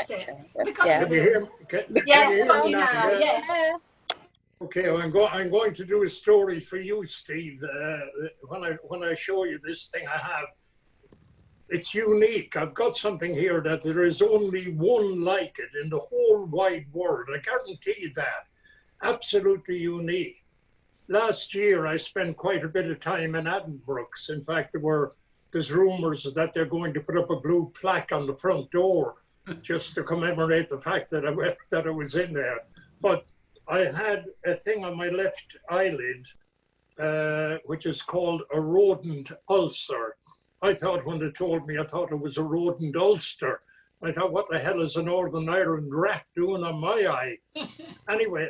that's it. Because Yeah. Can you hear me? Can yes, you hear got me you now? now. Yeah. Yes. Okay, well, I'm going to do a story for you, Steve. When I show you this thing I have, it's unique. I've got something here that there is only one like it in the whole wide world. I guarantee you that. Absolutely unique. Last year, I spent quite a bit of time in Addenbrooke's. In fact, there's rumors that they're going to put up a blue plaque on the front door just to commemorate the fact that I was in there. But I had a thing on my left eyelid, which is called a rodent ulcer. I thought when they told me, I thought it was a rodent ulster. I thought, what the hell is a Northern Ireland rat doing on my eye? Anyway,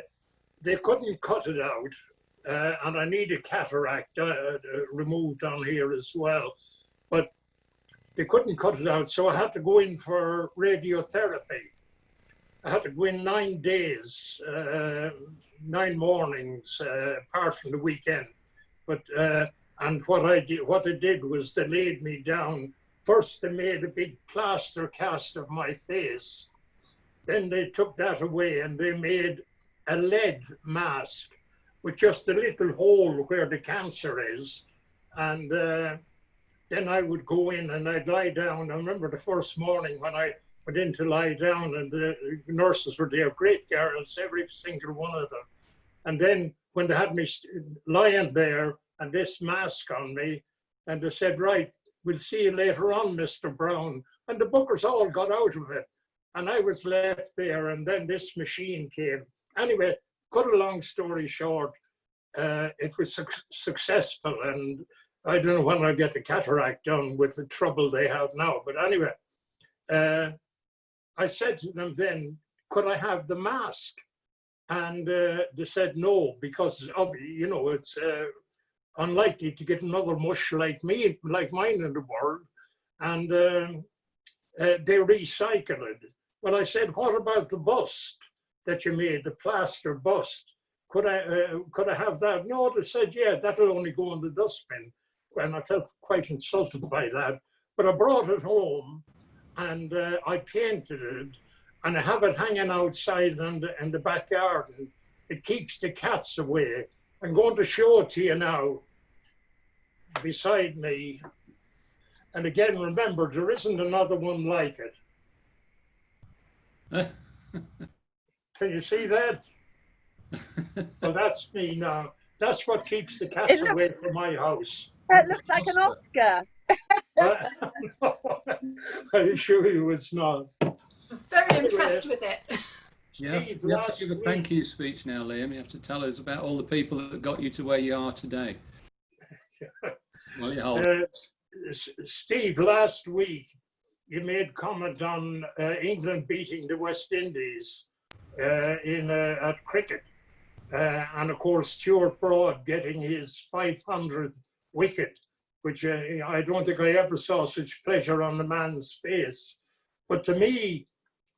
they couldn't cut it out. And I need a cataract removed on here as well. But they couldn't cut it out, so I had to go in for radiotherapy. I had to go in 9 days, 9 mornings, apart from the weekend. But and what they did was they laid me down. First, they made a big plaster cast of my face. Then they took that away and they made a lead mask with just a little hole where the cancer is. And then I would go in and I'd lie down. I remember the first morning when I went in to lie down and the nurses were there, great girls, every single one of them. And then when they had me lying there and this mask on me, and they said, right, we'll see you later on, Mr. Brown. And the bookers all got out of it. And I was left there, and then this machine came. Anyway, cut a long story short, it was successful, and I don't know when I'll get the cataract done with the trouble they have now. But anyway, I said to them then, could I have the mask? And they said no, because of, you know, it's unlikely to get another mush like mine in the world. And they recycle it. Well, I said, what about the bust that you made, the plaster bust? Could I have that? No, they said, yeah, that'll only go in the dustbin. And I felt quite insulted by that. But I brought it home and I painted it, and I have it hanging outside in the backyard. And it keeps the cats away. I'm going to show it to you now beside me. And again, remember, there isn't another one like it. Can you see that? Well, that's me now. That's what keeps the cats away from my house. It looks like an Oscar. I assure you it's not. Very impressed with it. Yeah, you have to give a thank you speech now, Liam. You have to tell us about all the people that got you to where you are today. Well, yeah. Steve, last week you made comment on England beating the West Indies at cricket. And of course, Stuart Broad getting his 500th wicket, which I don't think I ever saw such pleasure on the man's face. But to me,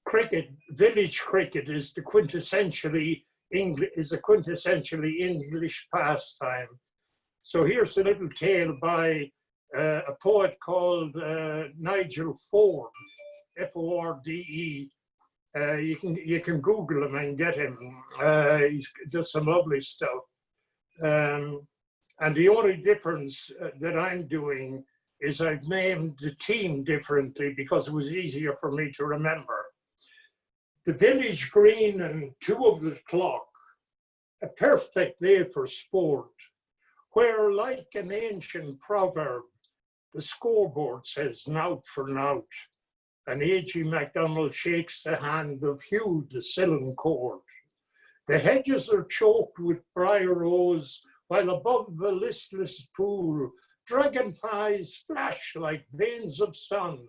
cricket, village cricket, is a quintessentially English pastime. So here's a little tale by a poet called Nigel Forde, F-O-R-D-E. You can Google him and get him. He's does some lovely stuff. And the only difference that I'm doing is I've named the team differently because it was easier for me to remember. The village green and 2 of the clock, a perfect day for sport, where like an ancient proverb, the scoreboard says "Nout for nout," and A.G. MacDonald shakes the hand of Hugh the Sillen Court. The hedges are choked with briar rose, while above the listless pool, dragonflies flash like veins of sun,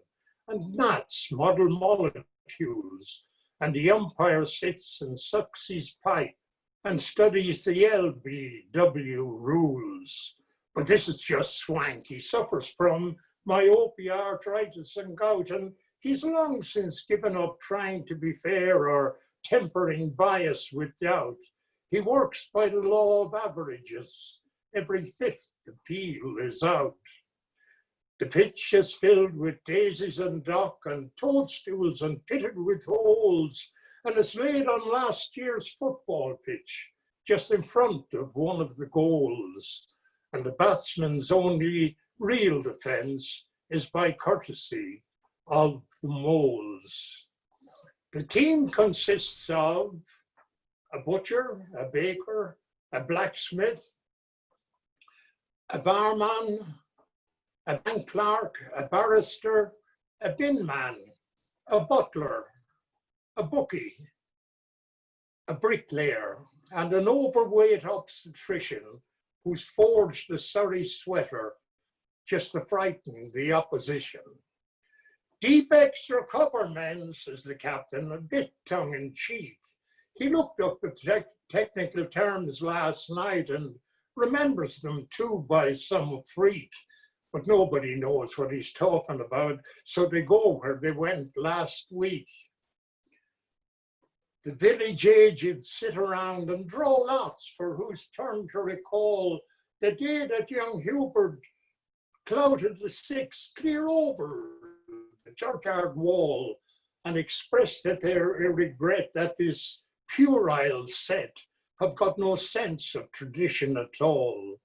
and gnats model molecules, and the umpire sits and sucks his pipe and studies the LBW rules. But this is just swank. He suffers from myopia, arthritis, and gout, and he's long since given up trying to be fair or tempering bias with doubt. He works by the law of averages. Every 5th appeal is out. The pitch is filled with daisies and dock and toadstools and pitted with holes, and it's laid on last year's football pitch, just in front of one of the goals. And the batsman's only real defence is by courtesy of the moles. The team consists of a butcher, a baker, a blacksmith, a barman, a bank clerk, a barrister, a bin man, a butler, a bookie, a bricklayer, and an overweight obstetrician who's forged a Surrey sweater just to frighten the opposition. Deep extra cover, men, says the captain, a bit tongue-in-cheek. He looked up the technical terms last night and remembers them too by some freak, but nobody knows what he's talking about, so they go where they went last week. The village aged sit around and draw lots for whose turn to recall the day that young Hubert clouted the six clear over the churchyard wall and expressed that their regret that this puerile set have got no sense of tradition at all.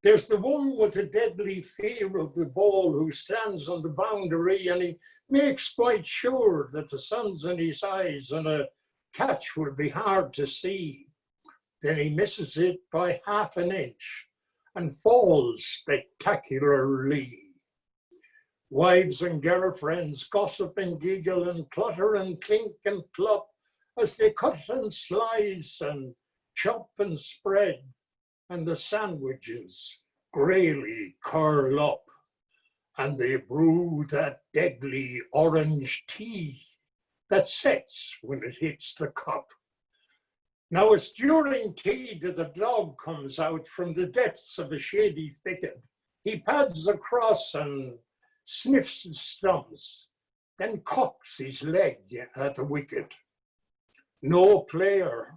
There's the one with a deadly fear of the ball who stands on the boundary, and he makes quite sure that the sun's in his eyes and a catch will be hard to see. Then he misses it by half an inch and falls spectacularly. Wives and girlfriends gossip and giggle and clutter and clink and clop as they cut and slice and chop and spread, and the sandwiches greyly curl up, and they brew that deadly orange tea that sets when it hits the cup. Now it's during tea that the dog comes out from the depths of a shady thicket. He pads across and sniffs and stumps, then cocks his leg at the wicket. No player,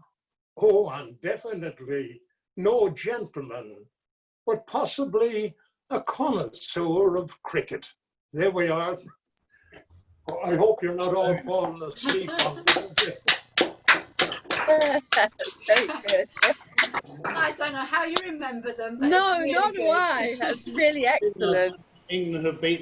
oh, and definitely no gentleman, but possibly a connoisseur of cricket. There we are. I hope you're not all falling asleep on me. Very good. I don't know how you remember them. But No, it's really nor do good. I. That's really excellent. England have beaten